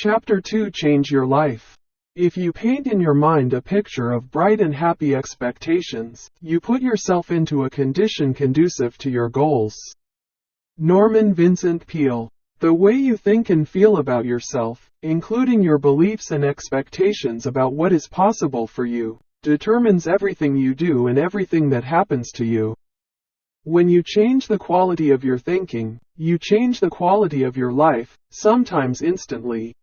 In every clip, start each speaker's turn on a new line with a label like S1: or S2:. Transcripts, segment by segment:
S1: Chapter 2: Change Your Life. If you paint in your mind a picture of bright and happy expectations, you put yourself into a condition conducive to your goals. Norman Vincent Peale. The way you think and feel about yourself, including your beliefs and expectations about what is possible for you, determines everything you do and everything that happens to you. When you change the quality of your thinking, you change the quality of your life, sometimes instantly.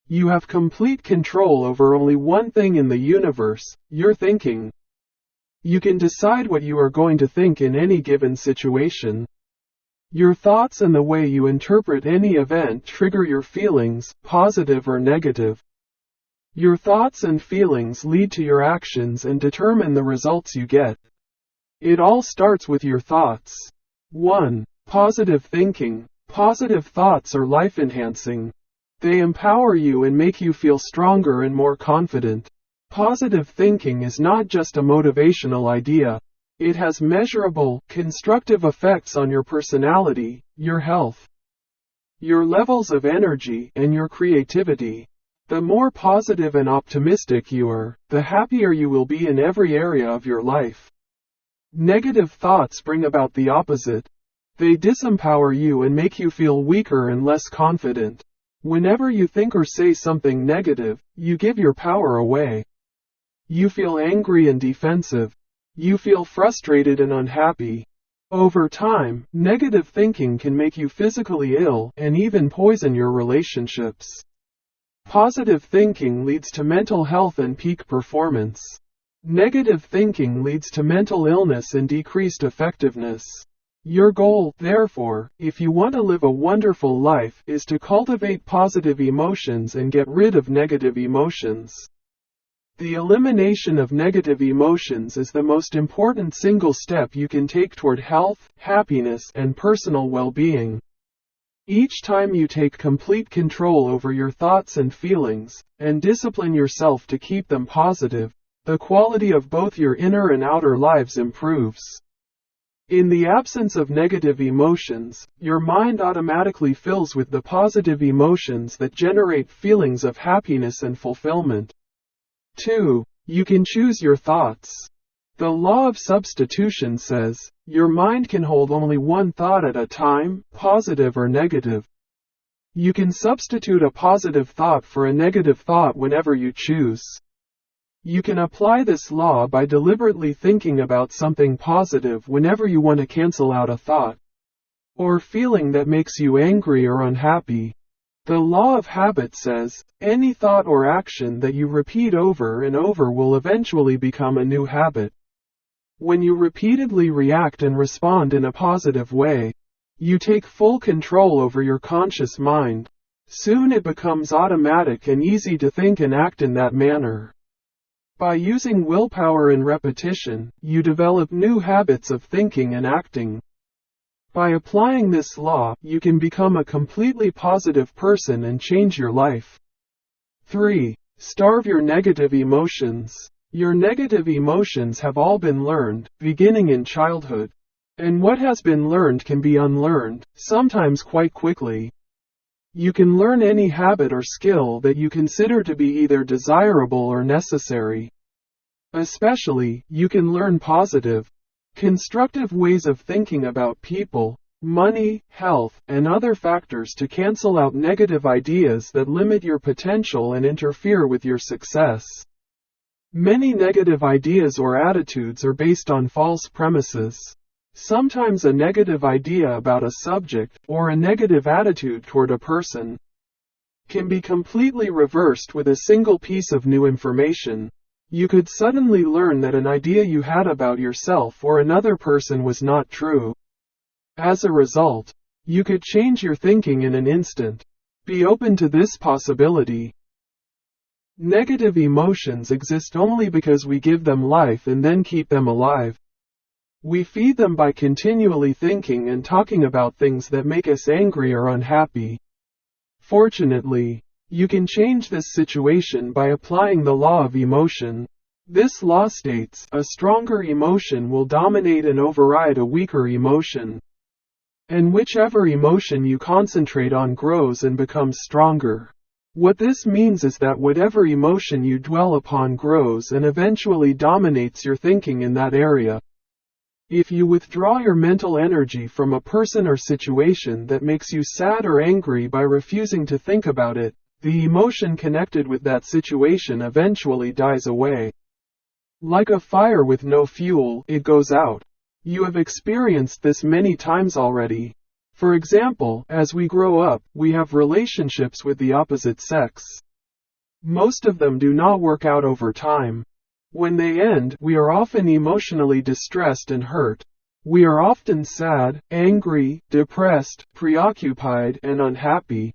S1: You have complete control over only one thing in the universe: your thinking. You can decide what you are going to think in any given situation. Your thoughts and the way you interpret any event trigger your feelings, positive or negative. Your thoughts and feelings lead to your actions and determine the results you get. It all starts with your thoughts. 1. Positive thinking. Positive thoughts are life-enhancing. They empower you and make you feel stronger and more confident. Positive thinking is not just a motivational idea. It has measurable, constructive effects on your personality, your health, your levels of energy, and your creativity. The more positive and optimistic you are, the happier you will be in every area of your life. Negative thoughts bring about the opposite. They disempower you and make you feel weaker and less confident. Whenever you think or say something negative, you give your power away. You feel angry and defensive. You feel frustrated and unhappy. Over time, negative thinking can make you physically ill and even poison your relationships. Positive thinking leads to mental health and peak performance. Negative thinking leads to mental illness and decreased effectiveness. Your goal, therefore, if you want to live a wonderful life, is to cultivate positive emotions and get rid of negative emotions. The elimination of negative emotions is the most important single step you can take toward health, happiness, and personal well-being. Each time you take complete control over your thoughts and feelings, and discipline yourself to keep them positive, the quality of both your inner and outer lives improves. In the absence of negative emotions, your mind automatically fills with the positive emotions that generate feelings of happiness and fulfillment. 2. You can choose your thoughts. The law of substitution says, your mind can hold only one thought at a time, positive or negative. You can substitute a positive thought for a negative thought whenever you choose. You can apply this law by deliberately thinking about something positive whenever you want to cancel out a thought or feeling that makes you angry or unhappy. The law of habit says, any thought or action that you repeat over and over will eventually become a new habit. When you repeatedly react and respond in a positive way, you take full control over your conscious mind. Soon it becomes automatic and easy to think and act in that manner. By using willpower and repetition, you develop new habits of thinking and acting. By applying this law, you can become a completely positive person and change your life. 3. Starve your negative emotions. Your negative emotions have all been learned, beginning in childhood. And what has been learned can be unlearned, sometimes quite quickly. You can learn any habit or skill that you consider to be either desirable or necessary. Especially, you can learn positive, constructive ways of thinking about people, money, health, and other factors to cancel out negative ideas that limit your potential and interfere with your success. Many negative ideas or attitudes are based on false premises. Sometimes a negative idea about a subject, or a negative attitude toward a person, can be completely reversed with a single piece of new information. You could suddenly learn that an idea you had about yourself or another person was not true. As a result, you could change your thinking in an instant. Be open to this possibility. Negative emotions exist only because we give them life and then keep them alive. We feed them by continually thinking and talking about things that make us angry or unhappy. Fortunately, you can change this situation by applying the law of emotion. This law states, a stronger emotion will dominate and override a weaker emotion. And whichever emotion you concentrate on grows and becomes stronger. What this means is that whatever emotion you dwell upon grows and eventually dominates your thinking in that area. If you withdraw your mental energy from a person or situation that makes you sad or angry by refusing to think about it, the emotion connected with that situation eventually dies away. Like a fire with no fuel, it goes out. You have experienced this many times already. For example, as we grow up, we have relationships with the opposite sex. Most of them do not work out over time. When they end, we are often emotionally distressed and hurt. We are often sad, angry, depressed, preoccupied, and unhappy.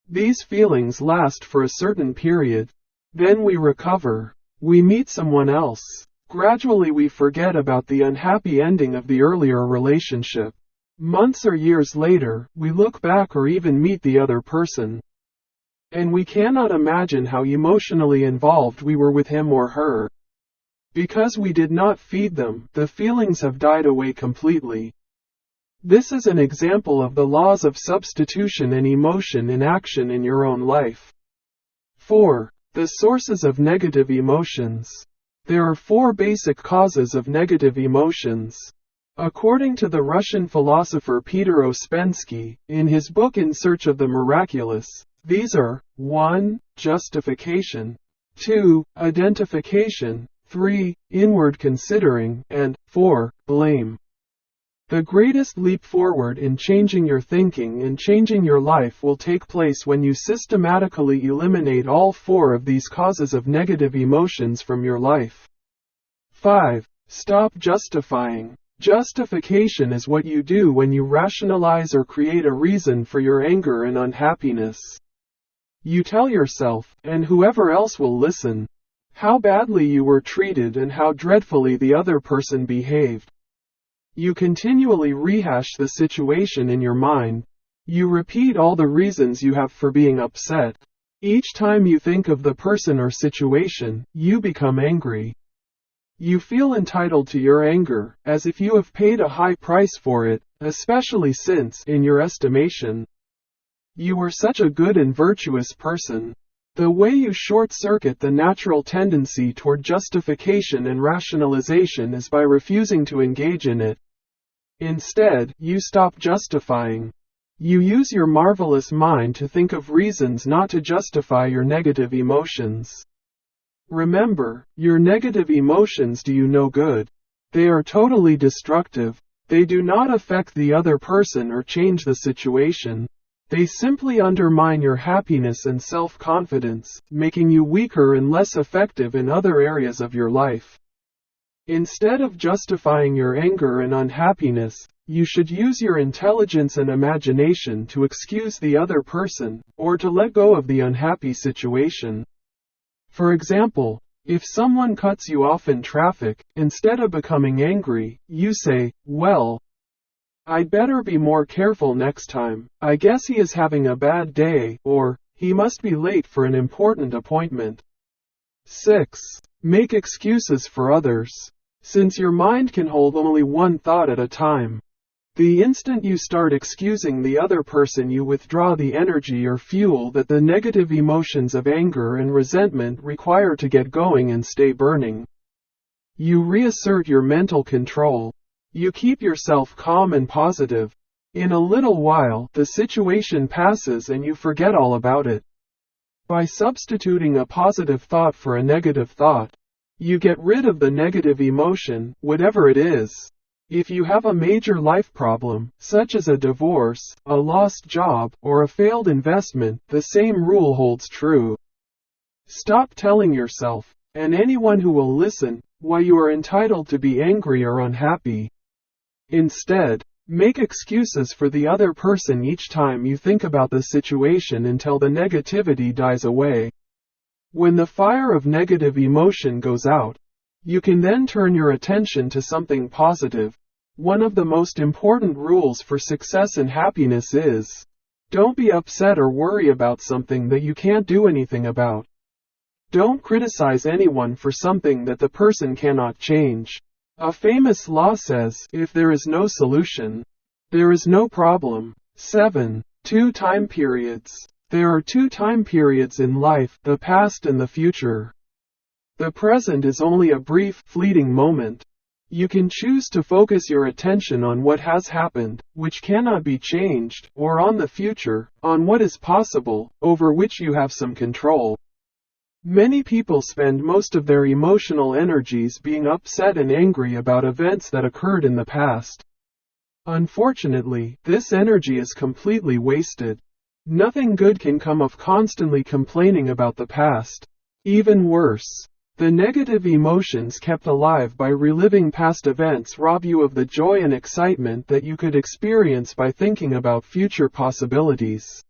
S1: These feelings last for a certain period. Then we recover. We meet someone else. Gradually we forget about the unhappy ending of the earlier relationship. Months or years later, we look back or even meet the other person. And we cannot imagine how emotionally involved we were with him or her. Because we did not feed them, the feelings have died away completely. This is an example of the laws of substitution and emotion in action in your own life. 4. The sources of negative emotions. There are 4 basic causes of negative emotions. According to the Russian philosopher Peter Ouspensky, in his book In Search of the Miraculous, these are 1. Justification, 2. Identification, 3. Inward considering, and 4. Blame. The greatest leap forward in changing your thinking and changing your life will take place when you systematically eliminate all 4 of these causes of negative emotions from your life. 5. Stop justifying. Justification is what you do when you rationalize or create a reason for your anger and unhappiness. You tell yourself, and whoever else will listen, how badly you were treated and how dreadfully the other person behaved. You continually rehash the situation in your mind. You repeat all the reasons you have for being upset. Each time you think of the person or situation, you become angry. You feel entitled to your anger, as if you have paid a high price for it, especially since, in your estimation, you were such a good and virtuous person. The way you short-circuit the natural tendency toward justification and rationalization is by refusing to engage in it. Instead, you stop justifying. You use your marvelous mind to think of reasons not to justify your negative emotions. Remember, your negative emotions do you no good. They are totally destructive. They do not affect the other person or change the situation. They simply undermine your happiness and self-confidence, making you weaker and less effective in other areas of your life. Instead of justifying your anger and unhappiness, you should use your intelligence and imagination to excuse the other person, or to let go of the unhappy situation. For example, if someone cuts you off in traffic, instead of becoming angry, you say, "Well, I'd better be more careful next time. I guess he is having a bad day," or, "He must be late for an important appointment." 6. Make excuses for others. Since your mind can hold only one thought at a time, the instant you start excusing the other person, you withdraw the energy or fuel that the negative emotions of anger and resentment require to get going and stay burning. You reassert your mental control. You keep yourself calm and positive. In a little while, the situation passes and you forget all about it. By substituting a positive thought for a negative thought, you get rid of the negative emotion, whatever it is. If you have a major life problem, such as a divorce, a lost job, or a failed investment, the same rule holds true. Stop telling yourself, and anyone who will listen, why you are entitled to be angry or unhappy. Instead, make excuses for the other person each time you think about the situation until the negativity dies away. When the fire of negative emotion goes out, you can then turn your attention to something positive. One of the most important rules for success and happiness is, don't be upset or worry about something that you can't do anything about. Don't criticize anyone for something that the person cannot change. A famous law says, if there is no solution, there is no problem. 7. 2 time periods. There are two time periods in life, the past and the future. The present is only a brief, fleeting moment. You can choose to focus your attention on what has happened, which cannot be changed, or on the future, on what is possible, over which you have some control. Many people spend most of their emotional energies being upset and angry about events that occurred in the past. Unfortunately, this energy is completely wasted. Nothing good can come of constantly complaining about the past. Even worse, the negative emotions kept alive by reliving past events rob you of the joy and excitement that you could experience by thinking about future possibilities.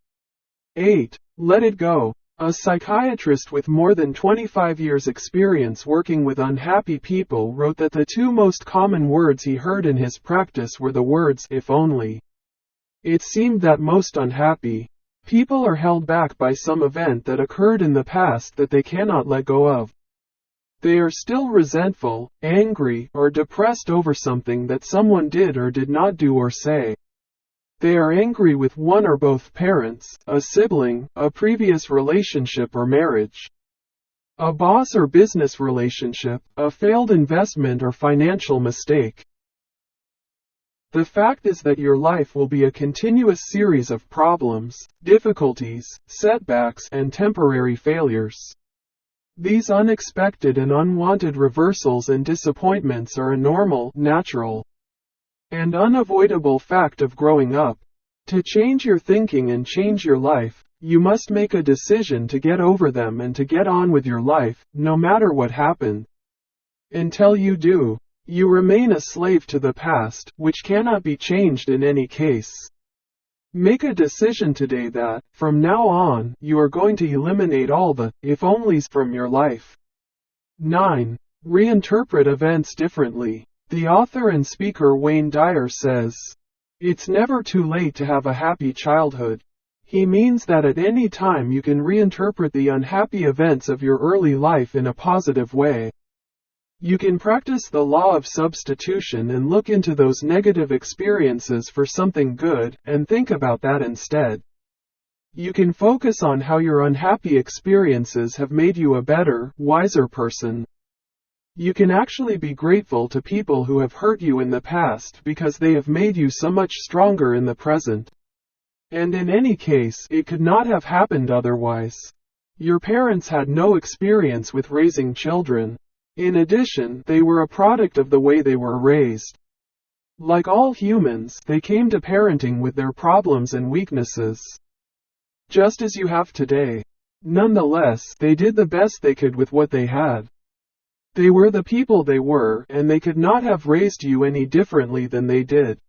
S1: 8. Let it go. A psychiatrist with more than 25 years' experience working with unhappy people wrote that the two most common words he heard in his practice were the words, "if only." It seemed that most unhappy people are held back by some event that occurred in the past that they cannot let go of. They are still resentful, angry, or depressed over something that someone did or did not do or say. They are angry with one or both parents, a sibling, a previous relationship or marriage, a boss or business relationship, a failed investment or financial mistake. The fact is that your life will be a continuous series of problems, difficulties, setbacks, and temporary failures. These unexpected and unwanted reversals and disappointments are a normal, natural, and unavoidable fact of growing up. To change your thinking and change your life, you must make a decision to get over them and to get on with your life, no matter what happened. Until you do, you remain a slave to the past, which cannot be changed in any case. Make a decision today that, from now on, you are going to eliminate all the if-onlys from your life. 9. Reinterpret events differently. The author and speaker Wayne Dyer says, "It's never too late to have a happy childhood." He means that at any time you can reinterpret the unhappy events of your early life in a positive way. You can practice the law of substitution and look into those negative experiences for something good, and think about that instead. You can focus on how your unhappy experiences have made you a better, wiser person. You can actually be grateful to people who have hurt you in the past because they have made you so much stronger in the present. And in any case, it could not have happened otherwise. Your parents had no experience with raising children. In addition, they were a product of the way they were raised. Like all humans, they came to parenting with their problems and weaknesses, just as you have today. Nonetheless, they did the best they could with what they had. They were the people they were, and they could not have raised you any differently than they did.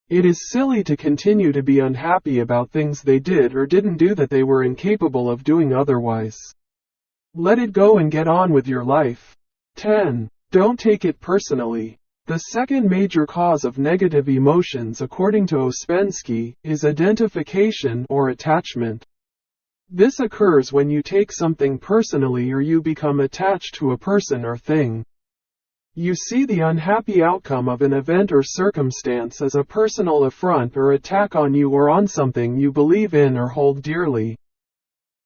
S1: It is silly to continue to be unhappy about things they did or didn't do that they were incapable of doing otherwise. Let it go and get on with your life. 10. Don't take it personally. The second major cause of negative emotions according to Ouspensky is identification or attachment. This occurs when you take something personally or you become attached to a person or thing. You see the unhappy outcome of an event or circumstance as a personal affront or attack on you or on something you believe in or hold dearly.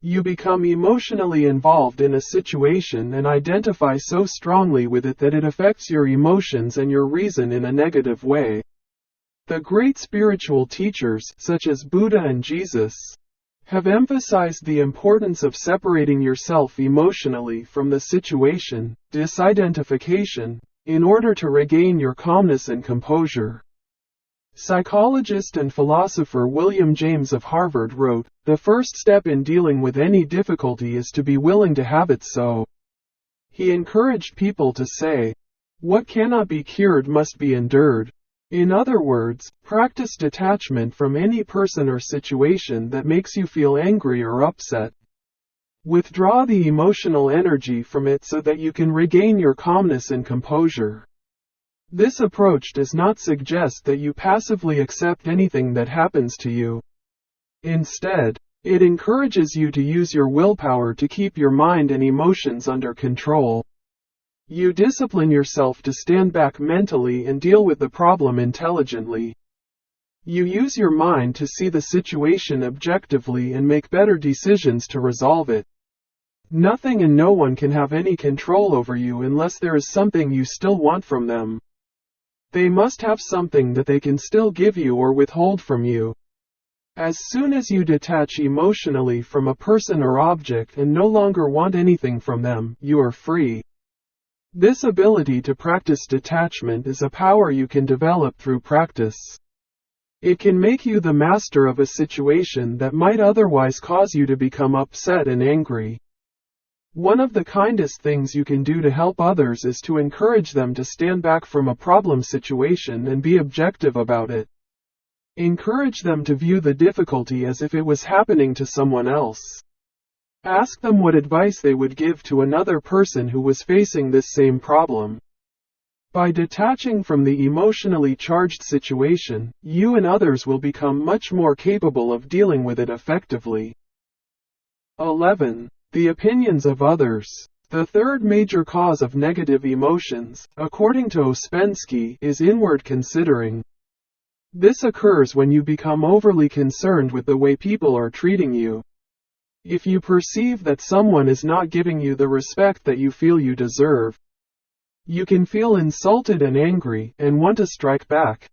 S1: You become emotionally involved in a situation and identify so strongly with it that it affects your emotions and your reason in a negative way. The great spiritual teachers, such as Buddha and Jesus, have emphasized the importance of separating yourself emotionally from the situation, disidentification, in order to regain your calmness and composure. Psychologist and philosopher William James of Harvard wrote, "The first step in dealing with any difficulty is to be willing to have it so." He encouraged people to say, "What cannot be cured must be endured." In other words, practice detachment from any person or situation that makes you feel angry or upset. Withdraw the emotional energy from it so that you can regain your calmness and composure. This approach does not suggest that you passively accept anything that happens to you. Instead, it encourages you to use your willpower to keep your mind and emotions under control. You discipline yourself to stand back mentally and deal with the problem intelligently. You use your mind to see the situation objectively and make better decisions to resolve it. Nothing and no one can have any control over you unless there is something you still want from them. They must have something that they can still give you or withhold from you. As soon as you detach emotionally from a person or object and no longer want anything from them, you are free. This ability to practice detachment is a power you can develop through practice. It can make you the master of a situation that might otherwise cause you to become upset and angry. One of the kindest things you can do to help others is to encourage them to stand back from a problem situation and be objective about it. Encourage them to view the difficulty as if it was happening to someone else. Ask them what advice they would give to another person who was facing this same problem. By detaching from the emotionally charged situation, you and others will become much more capable of dealing with it effectively. 11. The opinions of others. The third major cause of negative emotions, according to Ouspensky, is inward considering. This occurs when you become overly concerned with the way people are treating you. If you perceive that someone is not giving you the respect that you feel you deserve, you can feel insulted and angry, and want to strike back.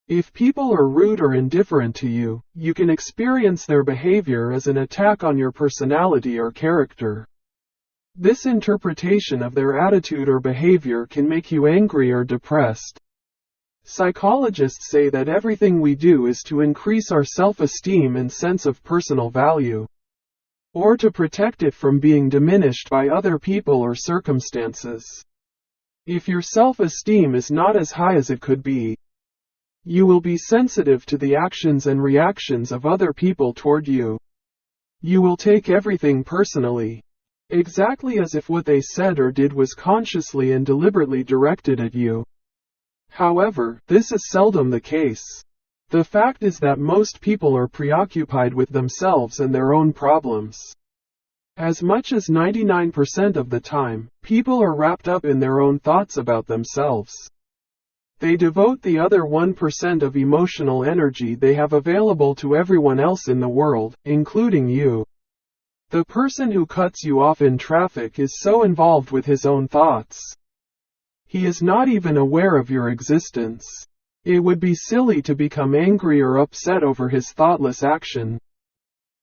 S1: If people are rude or indifferent to you, you can experience their behavior as an attack on your personality or character. This interpretation of their attitude or behavior can make you angry or depressed. Psychologists say that everything we do is to increase our self-esteem and sense of personal value, or to protect it from being diminished by other people or circumstances. If your self-esteem is not as high as it could be, you will be sensitive to the actions and reactions of other people toward you. You will take everything personally, exactly as if what they said or did was consciously and deliberately directed at you. However, this is seldom the case. The fact is that most people are preoccupied with themselves and their own problems. As much as 99% of the time, people are wrapped up in their own thoughts about themselves. They devote the other 1% of emotional energy they have available to everyone else in the world, including you. The person who cuts you off in traffic is so involved with his own thoughts. He is not even aware of your existence. It would be silly to become angry or upset over his thoughtless action.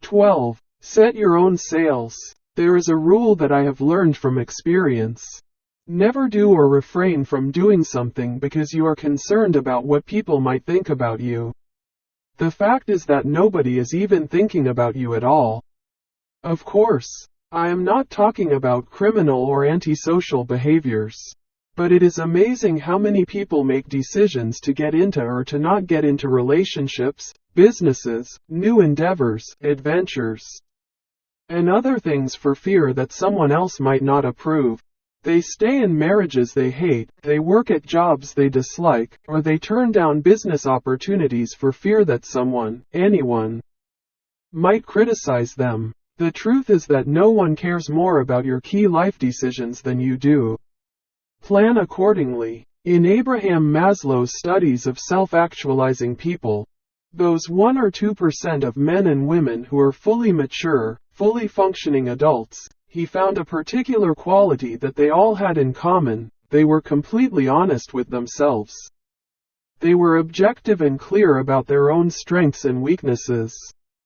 S1: 12. Set your own sails. There is a rule that I have learned from experience. Never do or refrain from doing something because you are concerned about what people might think about you. The fact is that nobody is even thinking about you at all. Of course, I am not talking about criminal or antisocial behaviors. But it is amazing how many people make decisions to get into or to not get into relationships, businesses, new endeavors, adventures, and other things for fear that someone else might not approve. They stay in marriages they hate, they work at jobs they dislike, or they turn down business opportunities for fear that someone, anyone, might criticize them. The truth is that no one cares more about your key life decisions than you do. Plan accordingly. In Abraham Maslow's studies of self-actualizing people, those 1 or 2% of men and women who are fully mature, fully functioning adults, he found a particular quality that they all had in common: they were completely honest with themselves. They were objective and clear about their own strengths and weaknesses.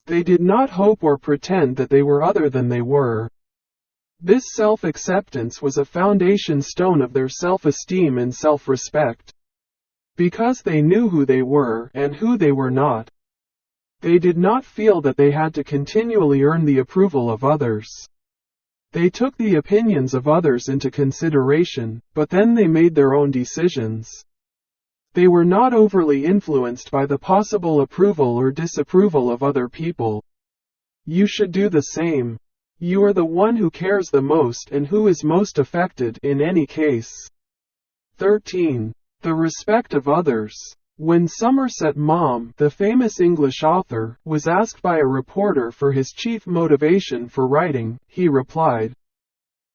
S1: They did not hope or pretend that they were other than they were. This self-acceptance was a foundation stone of their self-esteem and self-respect. Because they knew who they were and who they were not, they did not feel that they had to continually earn the approval of others. They took the opinions of others into consideration, but then they made their own decisions. They were not overly influenced by the possible approval or disapproval of other people. You should do the same. You are the one who cares the most and who is most affected in any case. 13. The respect of others. When Somerset Maugham, the famous English author, was asked by a reporter for his chief motivation for writing, he replied,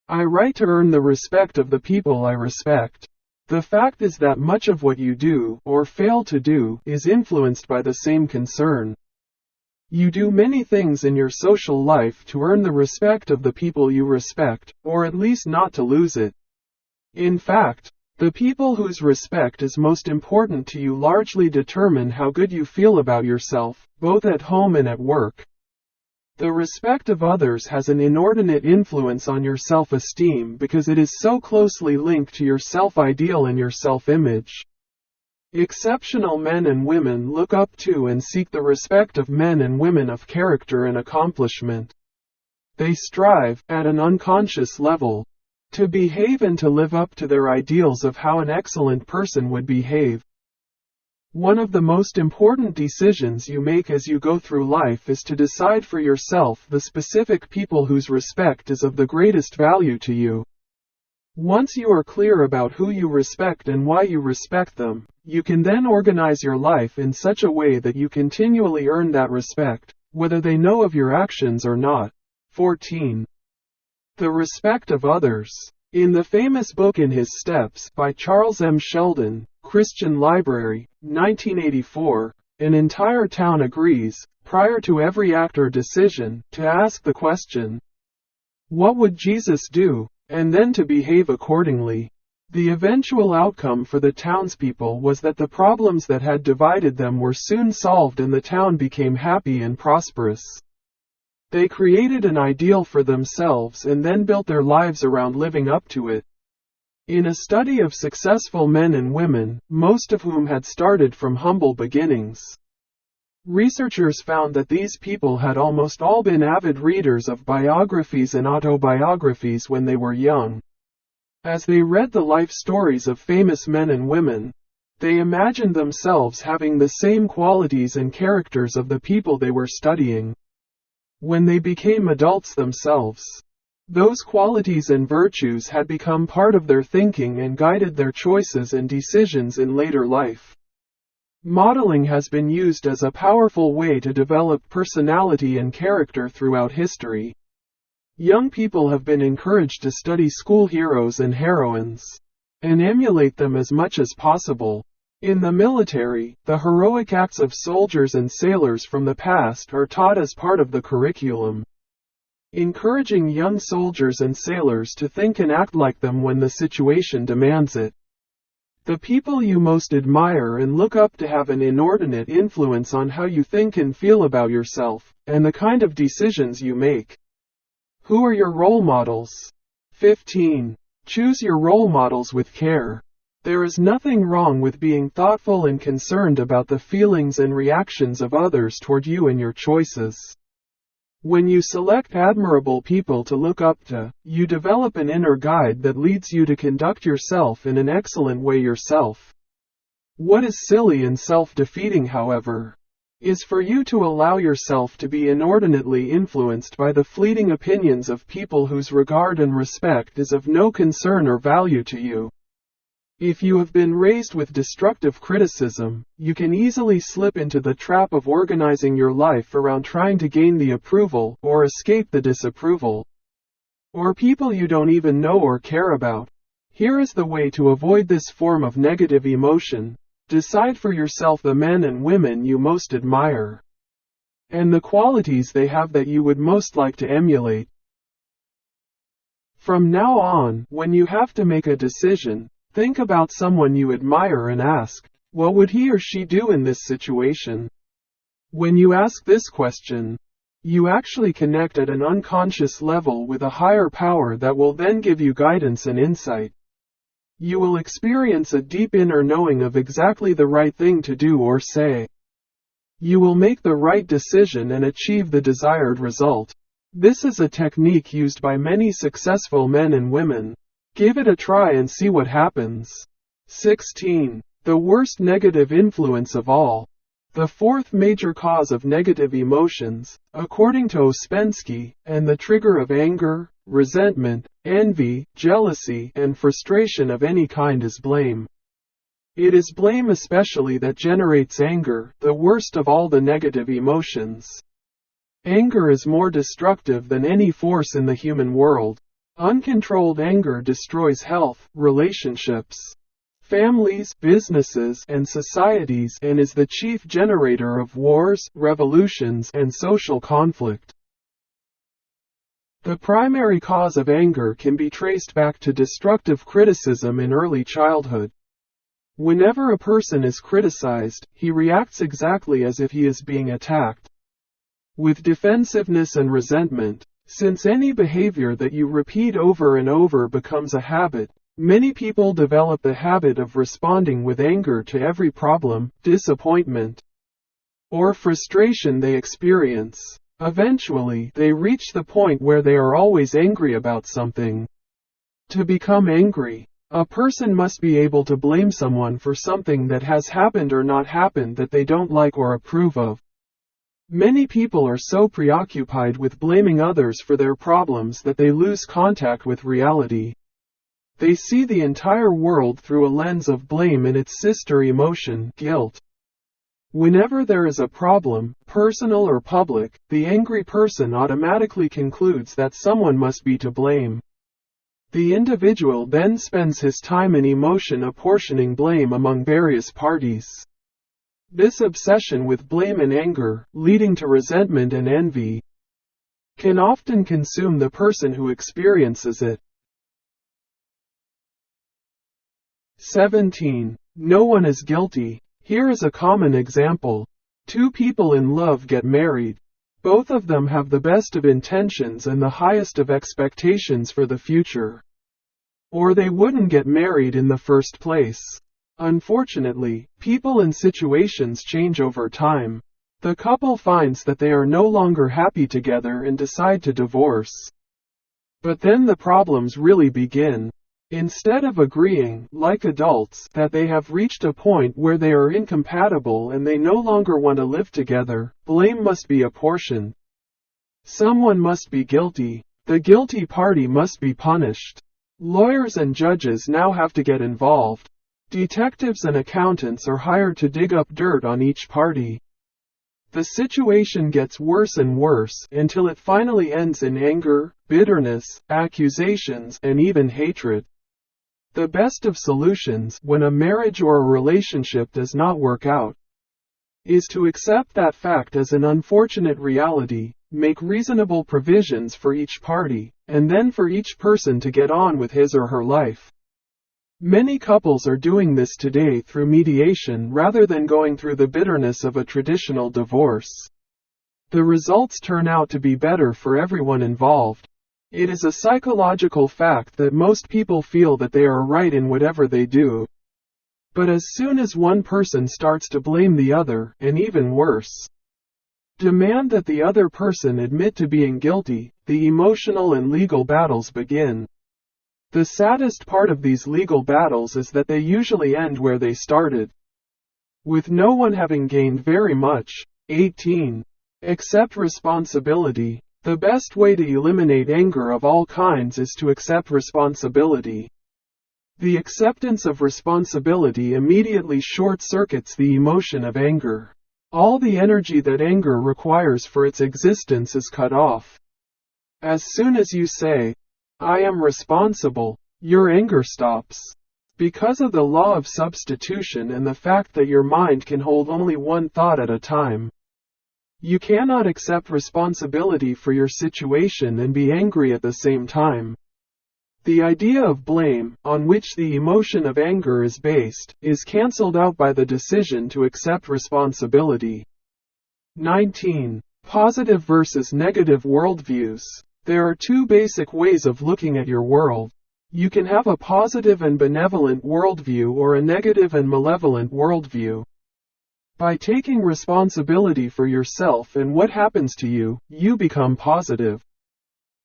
S1: "I write to earn the respect of the people I respect." The fact is that much of what you do, or fail to do, is influenced by the same concern. You do many things in your social life to earn the respect of the people you respect, or at least not to lose it. In fact, the people whose respect is most important to you largely determine how good you feel about yourself, both at home and at work. The respect of others has an inordinate influence on your self-esteem because it is so closely linked to your self-ideal and your self-image. Exceptional men and women look up to and seek the respect of men and women of character and accomplishment. They strive, at an unconscious level, to behave and to live up to their ideals of how an excellent person would behave. One of the most important decisions you make as you go through life is to decide for yourself the specific people whose respect is of the greatest value to you. Once you are clear about who you respect and why you respect them, you can then organize your life in such a way that you continually earn that respect, whether they know of your actions or not. 14. The respect of others. In the famous book In His Steps by Charles M. Sheldon, Christian Library, 1984, an entire town agrees, prior to every act or decision, to ask the question, "What would Jesus do?" and then to behave accordingly. The eventual outcome for the townspeople was that the problems that had divided them were soon solved and the town became happy and prosperous. They created an ideal for themselves and then built their lives around living up to it. In a study of successful men and women, most of whom had started from humble beginnings, researchers found that these people had almost all been avid readers of biographies and autobiographies when they were young. As they read the life stories of famous men and women, they imagined themselves having the same qualities and characters of the people they were studying. When they became adults themselves, those qualities and virtues had become part of their thinking and guided their choices and decisions in later life. Modeling has been used as a powerful way to develop personality and character throughout history. Young people have been encouraged to study school heroes and heroines, and emulate them as much as possible. In the military, the heroic acts of soldiers and sailors from the past are taught as part of the curriculum, encouraging young soldiers and sailors to think and act like them when the situation demands it. The people you most admire and look up to have an inordinate influence on how you think and feel about yourself, and the kind of decisions you make. Who are your role models? 15. Choose your role models with care. There is nothing wrong with being thoughtful and concerned about the feelings and reactions of others toward you and your choices. When you select admirable people to look up to, you develop an inner guide that leads you to conduct yourself in an excellent way yourself. What is silly and self-defeating, however, is for you to allow yourself to be inordinately influenced by the fleeting opinions of people whose regard and respect is of no concern or value to you. If you have been raised with destructive criticism, you can easily slip into the trap of organizing your life around trying to gain the approval, or escape the disapproval, or people you don't even know or care about. Here is the way to avoid this form of negative emotion. Decide for yourself the men and women you most admire, and the qualities they have that you would most like to emulate. From now on, when you have to make a decision, think about someone you admire and ask, what would he or she do in this situation? When you ask this question, you actually connect at an unconscious level with a higher power that will then give you guidance and insight. You will experience a deep inner knowing of exactly the right thing to do or say. You will make the right decision and achieve the desired result. This is a technique used by many successful men and women. Give it a try and see what happens. 16. The worst negative influence of all. The fourth major cause of negative emotions, according to Ouspensky, and the trigger of anger, resentment, envy, jealousy, and frustration of any kind is blame. It is blame especially that generates anger, the worst of all the negative emotions. Anger is more destructive than any force in the human world. Uncontrolled anger destroys health, relationships, families, businesses, and societies, and is the chief generator of wars, revolutions, and social conflict. The primary cause of anger can be traced back to destructive criticism in early childhood. Whenever a person is criticized, he reacts exactly as if he is being attacked, with defensiveness and resentment. Since any behavior that you repeat over and over becomes a habit, many people develop the habit of responding with anger to every problem, disappointment, or frustration they experience. Eventually, they reach the point where they are always angry about something. To become angry, a person must be able to blame someone for something that has happened or not happened that they don't like or approve of. Many people are so preoccupied with blaming others for their problems that they lose contact with reality. They see the entire world through a lens of blame and its sister emotion, guilt. Whenever there is a problem, personal or public, the angry person automatically concludes that someone must be to blame. The individual then spends his time and emotion apportioning blame among various parties. This obsession with blame and anger, leading to resentment and envy, can often consume the person who experiences it. 17. No one is guilty. Here is a common example. Two people in love get married. Both of them have the best of intentions and the highest of expectations for the future. Or they wouldn't get married in the first place. Unfortunately, people and situations change over time. The couple finds that they are no longer happy together and decide to divorce. But then the problems really begin. Instead of agreeing, like adults, that they have reached a point where they are incompatible and they no longer want to live together, blame must be apportioned. Someone must be guilty. The guilty party must be punished. Lawyers and judges now have to get involved. Detectives and accountants are hired to dig up dirt on each party. The situation gets worse and worse until it finally ends in anger, bitterness, accusations, and even hatred. The best of solutions, when a marriage or a relationship does not work out, is to accept that fact as an unfortunate reality, make reasonable provisions for each party, and then for each person to get on with his or her life. Many couples are doing this today through mediation rather than going through the bitterness of a traditional divorce. The results turn out to be better for everyone involved. It is a psychological fact that most people feel that they are right in whatever they do. But as soon as one person starts to blame the other, and even worse, demand that the other person admit to being guilty, the emotional and legal battles begin. The saddest part of these legal battles is that they usually end where they started, with no one having gained very much. 18. Accept responsibility. The best way to eliminate anger of all kinds is to accept responsibility. The acceptance of responsibility immediately short-circuits the emotion of anger. All the energy that anger requires for its existence is cut off. As soon as you say, "I am responsible," your anger stops. Because of the law of substitution and the fact that your mind can hold only one thought at a time, you cannot accept responsibility for your situation and be angry at the same time. The idea of blame, on which the emotion of anger is based, is cancelled out by the decision to accept responsibility. 19. Positive versus negative worldviews. There are two basic ways of looking at your world. You can have a positive and benevolent worldview or a negative and malevolent worldview. By taking responsibility for yourself and what happens to you, you become positive.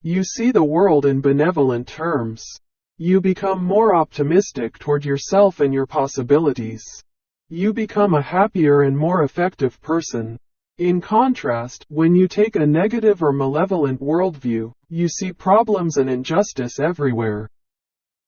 S1: You see the world in benevolent terms. You become more optimistic toward yourself and your possibilities. You become a happier and more effective person. In contrast, when you take a negative or malevolent worldview, you see problems and injustice everywhere.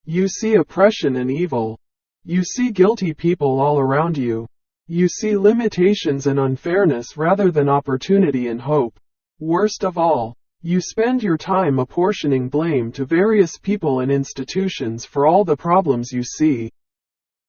S1: You see oppression and evil. You see guilty people all around you. You see limitations and unfairness rather than opportunity and hope. Worst of all, you spend your time apportioning blame to various people and institutions for all the problems you see.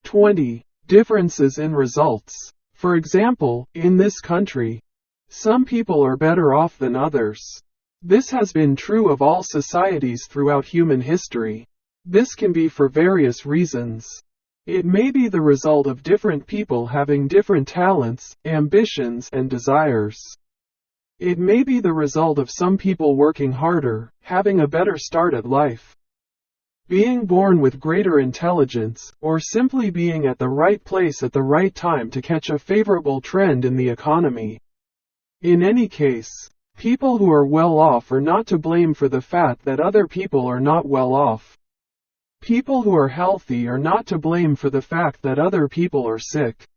S1: 20. Differences in results. For example, in this country, some people are better off than others. This has been true of all societies throughout human history. This can be for various reasons. It may be the result of different people having different talents, ambitions, and desires. It may be the result of some people working harder, having a better start at life, being born with greater intelligence, or simply being at the right place at the right time to catch a favorable trend in the economy. In any case, people who are well off are not to blame for the fact that other people are not well off. People who are healthy are not to blame for the fact that other people are sick.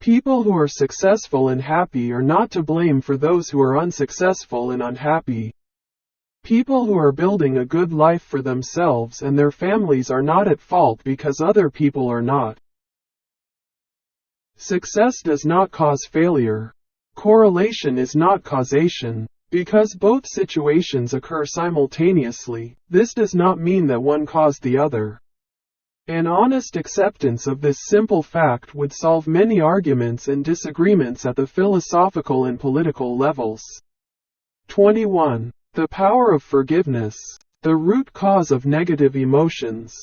S1: People who are successful and happy are not to blame for those who are unsuccessful and unhappy. People who are building a good life for themselves and their families are not at fault because other people are not. Success does not cause failure. Correlation is not causation. Because both situations occur simultaneously, this does not mean that one caused the other. An honest acceptance of this simple fact would solve many arguments and disagreements at the philosophical and political levels. 21. The power of forgiveness. The root cause of negative emotions.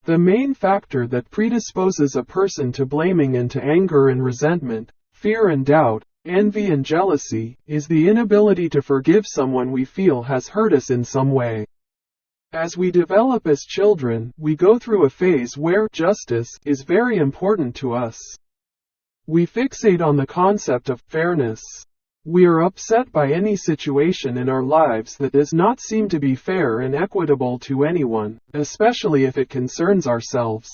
S1: The main factor that predisposes a person to blaming and to anger and resentment, fear and doubt, envy and jealousy, is the inability to forgive someone we feel has hurt us in some way. As we develop as children, we go through a phase where justice is very important to us. We fixate on the concept of fairness. We are upset by any situation in our lives that does not seem to be fair and equitable to anyone, especially if it concerns ourselves.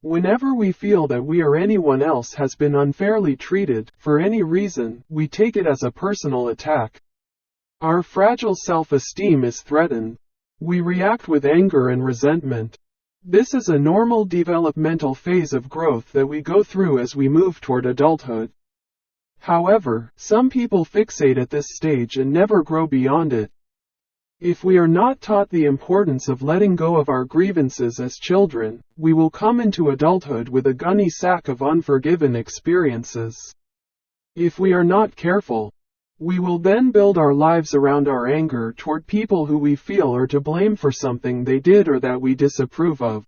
S1: Whenever we feel that we or anyone else has been unfairly treated, for any reason, we take it as a personal attack. Our fragile self-esteem is threatened. We react with anger and resentment. This is a normal developmental phase of growth that we go through as we move toward adulthood. However, some people fixate at this stage and never grow beyond it. If we are not taught the importance of letting go of our grievances as children, we will come into adulthood with a gunny sack of unforgiven experiences. If we are not careful, we will then build our lives around our anger toward people who we feel are to blame for something they did or that we disapprove of.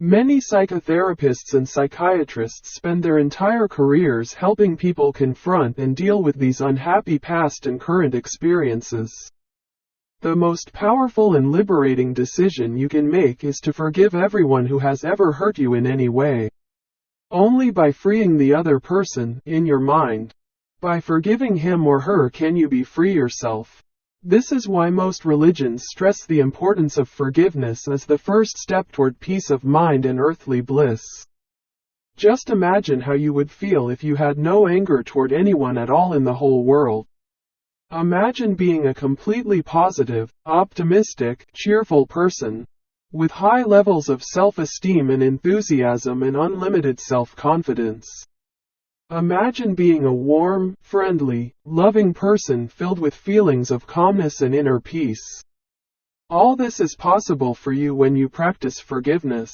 S1: Many psychotherapists and psychiatrists spend their entire careers helping people confront and deal with these unhappy past and current experiences. The most powerful and liberating decision you can make is to forgive everyone who has ever hurt you in any way. Only by freeing the other person, in your mind, by forgiving him or her, can you be free yourself. This is why most religions stress the importance of forgiveness as the first step toward peace of mind and earthly bliss. Just imagine how you would feel if you had no anger toward anyone at all in the whole world. Imagine being a completely positive, optimistic, cheerful person, with high levels of self-esteem and enthusiasm and unlimited self-confidence. Imagine being a warm, friendly, loving person filled with feelings of calmness and inner peace. All this is possible for you when you practice forgiveness.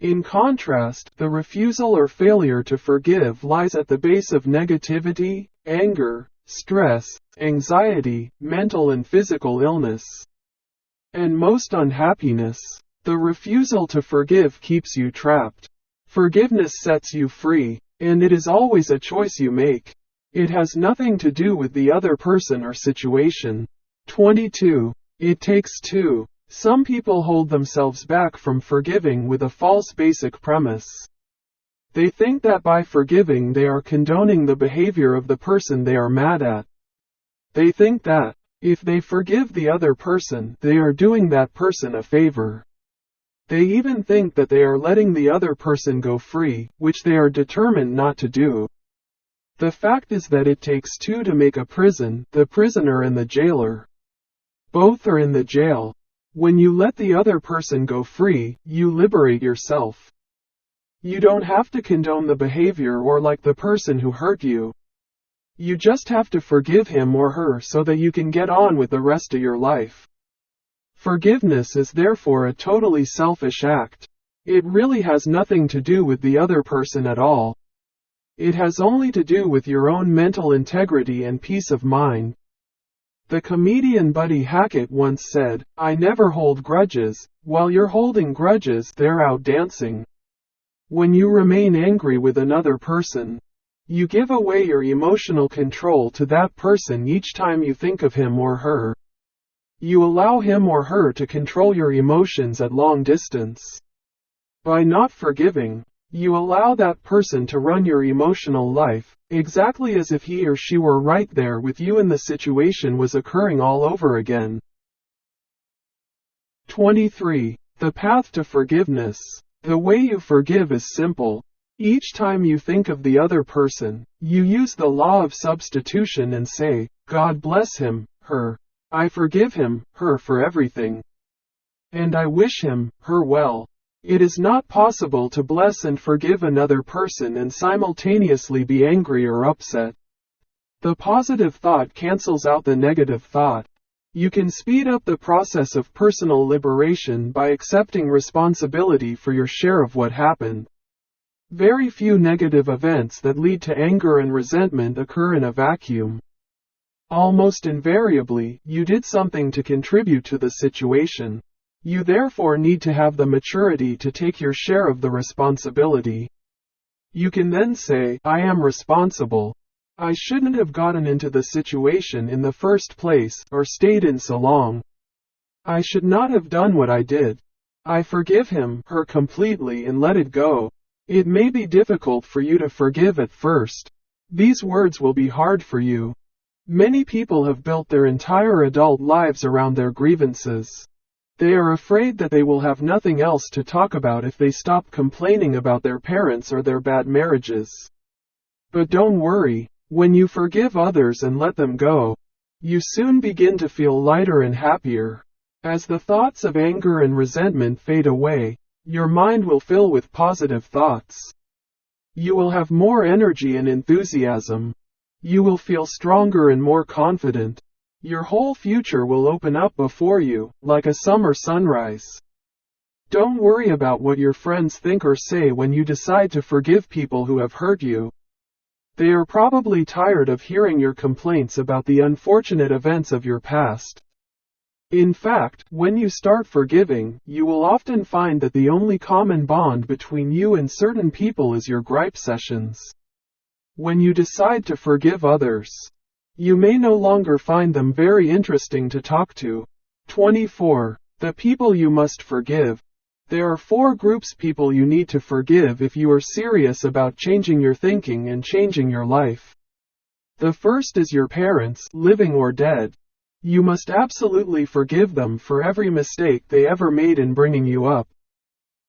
S1: In contrast, the refusal or failure to forgive lies at the base of negativity, anger, stress, anxiety, mental and physical illness, and most unhappiness. The refusal to forgive keeps you trapped. Forgiveness sets you free. And it is always a choice you make. It has nothing to do with the other person or situation. 22. It takes two. Some people hold themselves back from forgiving with a false basic premise. They think that by forgiving they are condoning the behavior of the person they are mad at. They think that, if they forgive the other person, they are doing that person a favor. They even think that they are letting the other person go free, which they are determined not to do. The fact is that it takes two to make a prison, the prisoner and the jailer. Both are in the jail. When you let the other person go free, you liberate yourself. You don't have to condone the behavior or like the person who hurt you. You just have to forgive him or her so that you can get on with the rest of your life. Forgiveness is therefore a totally selfish act. It really has nothing to do with the other person at all. It has only to do with your own mental integrity and peace of mind. The comedian Buddy Hackett once said, "I never hold grudges. While you're holding grudges, they're out dancing." When you remain angry with another person, you give away your emotional control to that person each time you think of him or her. You allow him or her to control your emotions at long distance. By not forgiving, you allow that person to run your emotional life, exactly as if he or she were right there with you and the situation was occurring all over again. 23. The path to forgiveness. The way you forgive is simple. Each time you think of the other person, you use the law of substitution and say, "God bless him, her. I forgive him, her for everything. And I wish him, her well." It is not possible to bless and forgive another person and simultaneously be angry or upset. The positive thought cancels out the negative thought. You can speed up the process of personal liberation by accepting responsibility for your share of what happened. Very few negative events that lead to anger and resentment occur in a vacuum. Almost invariably, you did something to contribute to the situation. You therefore need to have the maturity to take your share of the responsibility. You can then say, "I am responsible. I shouldn't have gotten into the situation in the first place, or stayed in so long. I should not have done what I did. I forgive him, her completely and let it go." It may be difficult for you to forgive at first. These words will be hard for you. Many people have built their entire adult lives around their grievances. They are afraid that they will have nothing else to talk about if they stop complaining about their parents or their bad marriages. But don't worry, when you forgive others and let them go, you soon begin to feel lighter and happier. As the thoughts of anger and resentment fade away, your mind will fill with positive thoughts. You will have more energy and enthusiasm. You will feel stronger and more confident. Your whole future will open up before you, like a summer sunrise. Don't worry about what your friends think or say when you decide to forgive people who have hurt you. They are probably tired of hearing your complaints about the unfortunate events of your past. In fact, when you start forgiving, you will often find that the only common bond between you and certain people is your gripe sessions. When you decide to forgive others, you may no longer find them very interesting to talk to. 24. The people you must forgive. There are 4 groups people you need to forgive if you are serious about changing your thinking and changing your life. The first is your parents, living or dead. You must absolutely forgive them for every mistake they ever made in bringing you up.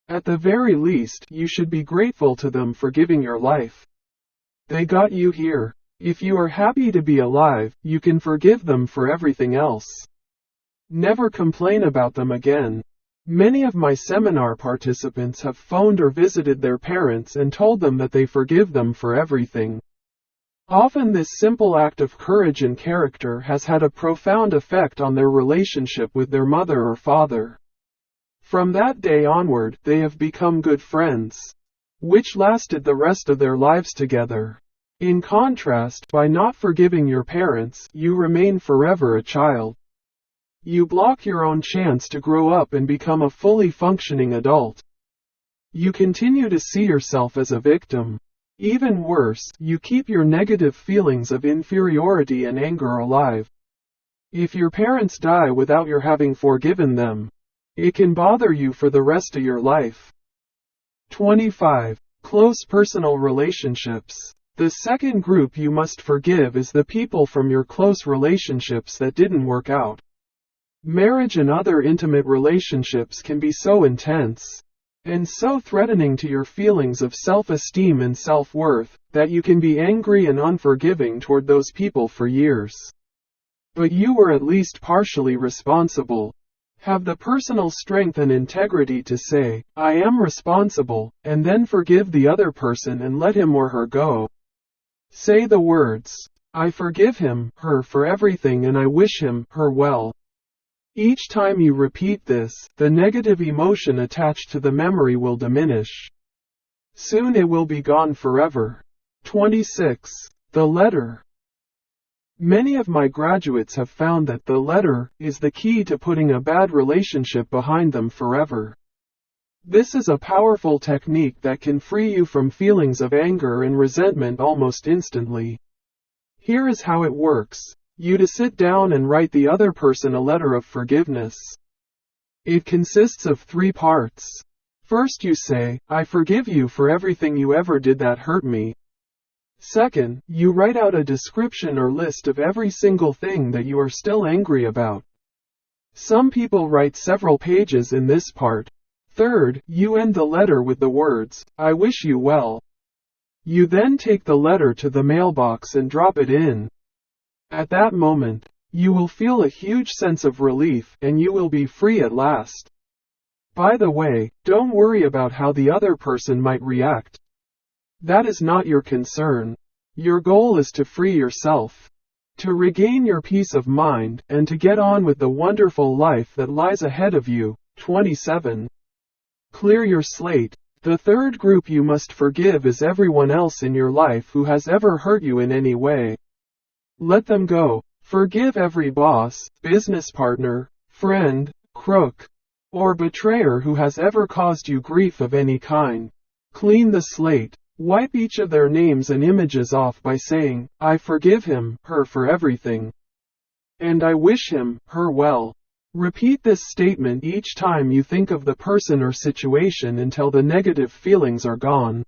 S1: At the very least, you should be grateful to them for giving your life. They got you here. If you are happy to be alive, you can forgive them for everything else. Never complain about them again. Many of my seminar participants have phoned or visited their parents and told them that they forgive them for everything. Often this simple act of courage and character has had a profound effect on their relationship with their mother or father. From that day onward, they have become good friends, which lasted the rest of their lives together. In contrast, by not forgiving your parents, you remain forever a child. You block your own chance to grow up and become a fully functioning adult. You continue to see yourself as a victim. Even worse, you keep your negative feelings of inferiority and anger alive. If your parents die without your having forgiven them, it can bother you for the rest of your life. 25. Close personal relationships. The second group you must forgive is the people from your close relationships that didn't work out. Marriage and other intimate relationships can be so intense and so threatening to your feelings of self-esteem and self-worth that you can be angry and unforgiving toward those people for years. But you were at least partially responsible. Have the personal strength and integrity to say, "I am responsible," and then forgive the other person and let him or her go. Say the words, "I forgive him, her for everything and I wish him, her well." Each time you repeat this, the negative emotion attached to the memory will diminish. Soon it will be gone forever. 26. The letter. Many of my graduates have found that the letter is the key to putting a bad relationship behind them forever. This is a powerful technique that can free you from feelings of anger and resentment almost instantly. Here is how it works. You to sit down and write the other person a letter of forgiveness. It consists of 3 parts. First you say, I forgive you for everything you ever did that hurt me. Second, you write out a description or list of every single thing that you are still angry about. Some people write several pages in this part. Third, you end the letter with the words, I wish you well. You then take the letter to the mailbox and drop it in. At that moment, you will feel a huge sense of relief and you will be free at last. By the way, don't worry about how the other person might react. That is not your concern. Your goal is to free yourself, to regain your peace of mind, and to get on with the wonderful life that lies ahead of you. 27. Clear your slate. The third group you must forgive is everyone else in your life who has ever hurt you in any way. Let them go. Forgive every boss, business partner, friend, crook, or betrayer who has ever caused you grief of any kind. Clean the slate. Wipe each of their names and images off by saying, I forgive him, her for everything. And I wish him, her well. Repeat this statement each time you think of the person or situation until the negative feelings are gone.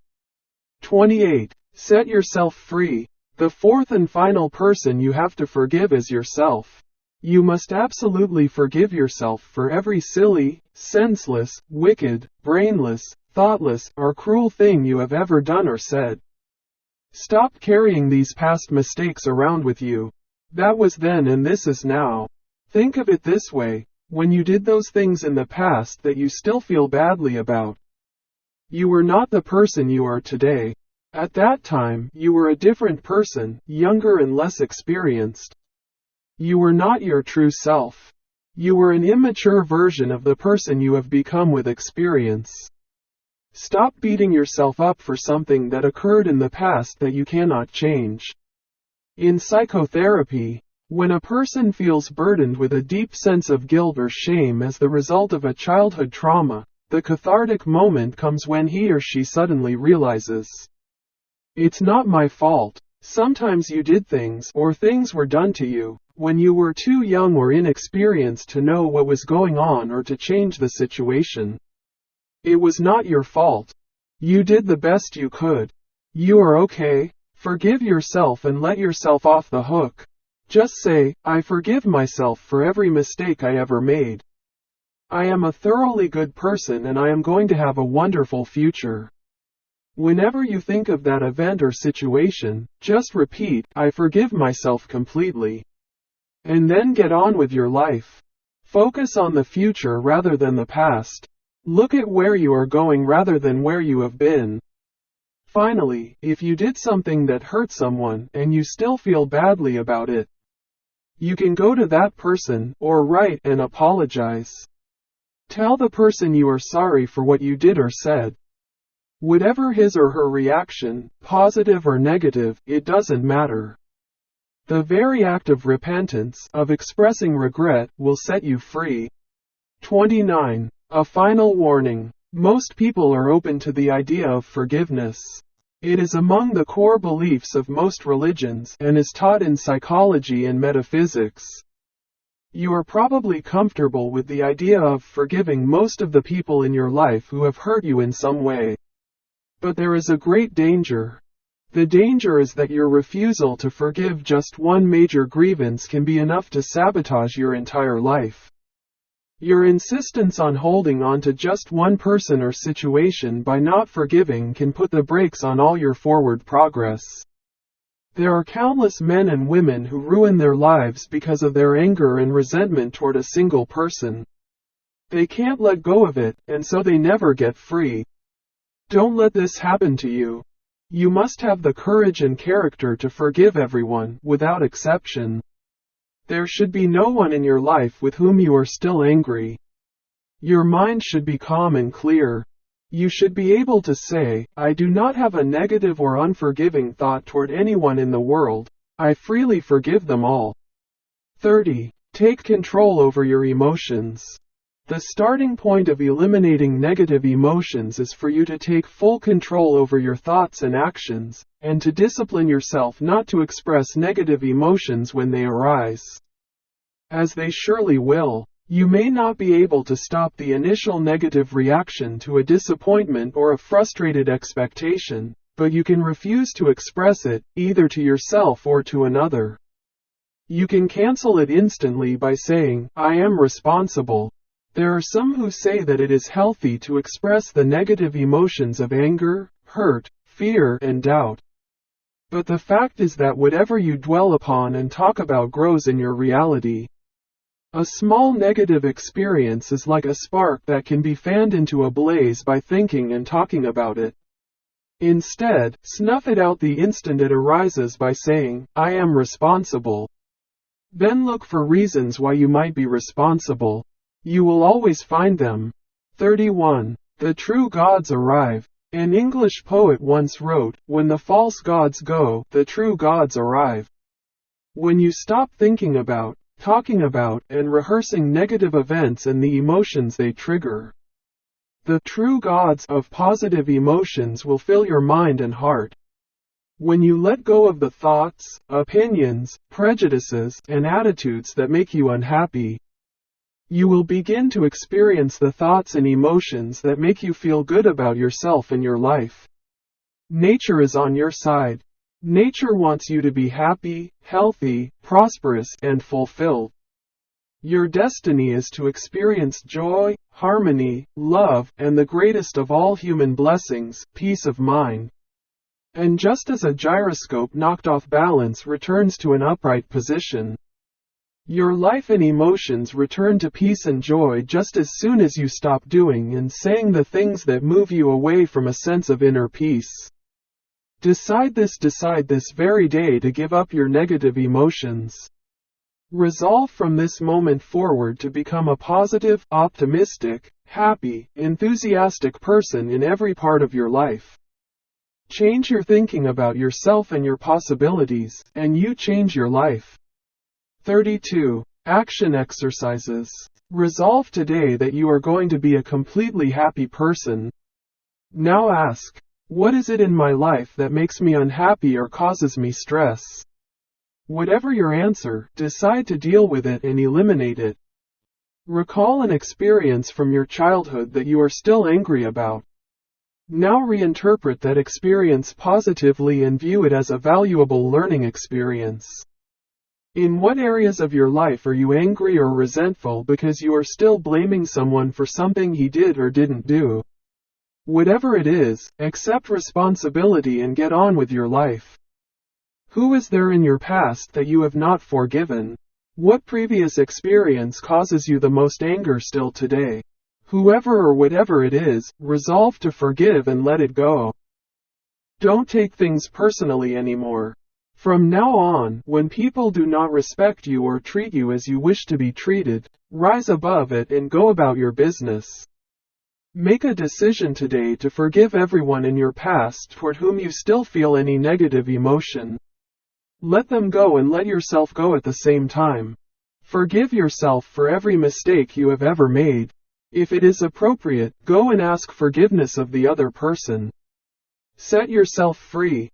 S1: 28. Set yourself free. The fourth and final person you have to forgive is yourself. You must absolutely forgive yourself for every silly, senseless, wicked, brainless, thoughtless, or cruel thing you have ever done or said. Stop carrying these past mistakes around with you. That was then and this is now. Think of it this way, when you did those things in the past that you still feel badly about, you were not the person you are today. At that time, you were a different person, younger and less experienced. You were not your true self. You were an immature version of the person you have become with experience. Stop beating yourself up for something that occurred in the past that you cannot change. In psychotherapy, when a person feels burdened with a deep sense of guilt or shame as the result of a childhood trauma, the cathartic moment comes when he or she suddenly realizes, it's not my fault. Sometimes you did things, or things were done to you, when you were too young or inexperienced to know what was going on or to change the situation. It was not your fault. You did the best you could. You are okay. Forgive yourself and let yourself off the hook. Just say, I forgive myself for every mistake I ever made. I am a thoroughly good person and I am going to have a wonderful future. Whenever you think of that event or situation, just repeat, I forgive myself completely. And then get on with your life. Focus on the future rather than the past. Look at where you are going rather than where you have been. Finally, if you did something that hurt someone and you still feel badly about it, you can go to that person, or write and apologize. Tell the person you are sorry for what you did or said. Whatever his or her reaction, positive or negative, it doesn't matter. The very act of repentance, of expressing regret, will set you free. 29. A final warning. Most people are open to the idea of forgiveness. It is among the core beliefs of most religions and is taught in psychology and metaphysics. You are probably comfortable with the idea of forgiving most of the people in your life who have hurt you in some way. But there is a great danger. The danger is that your refusal to forgive just one major grievance can be enough to sabotage your entire life. Your insistence on holding on to just one person or situation by not forgiving can put the brakes on all your forward progress. There are countless men and women who ruin their lives because of their anger and resentment toward a single person. They can't let go of it, and so they never get free. Don't let this happen to you. You must have the courage and character to forgive everyone, without exception. There should be no one in your life with whom you are still angry. Your mind should be calm and clear. You should be able to say, I do not have a negative or unforgiving thought toward anyone in the world. I freely forgive them all. 30. Take control over your emotions. The starting point of eliminating negative emotions is for you to take full control over your thoughts and actions, and to discipline yourself not to express negative emotions when they arise. As they surely will, you may not be able to stop the initial negative reaction to a disappointment or a frustrated expectation, but you can refuse to express it, either to yourself or to another. You can cancel it instantly by saying, I am responsible. There are some who say that it is healthy to express the negative emotions of anger, hurt, fear, and doubt. But the fact is that whatever you dwell upon and talk about grows in your reality. A small negative experience is like a spark that can be fanned into a blaze by thinking and talking about it. Instead, snuff it out the instant it arises by saying, I am responsible. Then look for reasons why you might be responsible. You will always find them. 31. The true gods arrive. An English poet once wrote, when the false gods go, the true gods arrive. When you stop thinking about, talking about, and rehearsing negative events and the emotions they trigger, the true gods of positive emotions will fill your mind and heart. When you let go of the thoughts, opinions, prejudices, and attitudes that make you unhappy, you will begin to experience the thoughts and emotions that make you feel good about yourself and your life. Nature is on your side. Nature wants you to be happy, healthy, prosperous, and fulfilled. Your destiny is to experience joy, harmony, love, and the greatest of all human blessings, peace of mind. And just as a gyroscope knocked off balance returns to an upright position, your life and emotions return to peace and joy just as soon as you stop doing and saying the things that move you away from a sense of inner peace. Decide this very day to give up your negative emotions. Resolve from this moment forward to become a positive, optimistic, happy, enthusiastic person in every part of your life. Change your thinking about yourself and your possibilities, and you change your life. 32. Action exercises. Resolve today that you are going to be a completely happy person. Now ask, what is it in my life that makes me unhappy or causes me stress? Whatever your answer, decide to deal with it and eliminate it. Recall an experience from your childhood that you are still angry about. Now reinterpret that experience positively and view it as a valuable learning experience. In what areas of your life are you angry or resentful because you are still blaming someone for something he did or didn't do? Whatever it is, accept responsibility and get on with your life. Who is there in your past that you have not forgiven? What previous experience causes you the most anger still today? Whoever or whatever it is, resolve to forgive and let it go. Don't take things personally anymore. From now on, when people do not respect you or treat you as you wish to be treated, rise above it and go about your business. Make a decision today to forgive everyone in your past toward whom you still feel any negative emotion. Let them go and let yourself go at the same time. Forgive yourself for every mistake you have ever made. If it is appropriate, go and ask forgiveness of the other person. Set yourself free.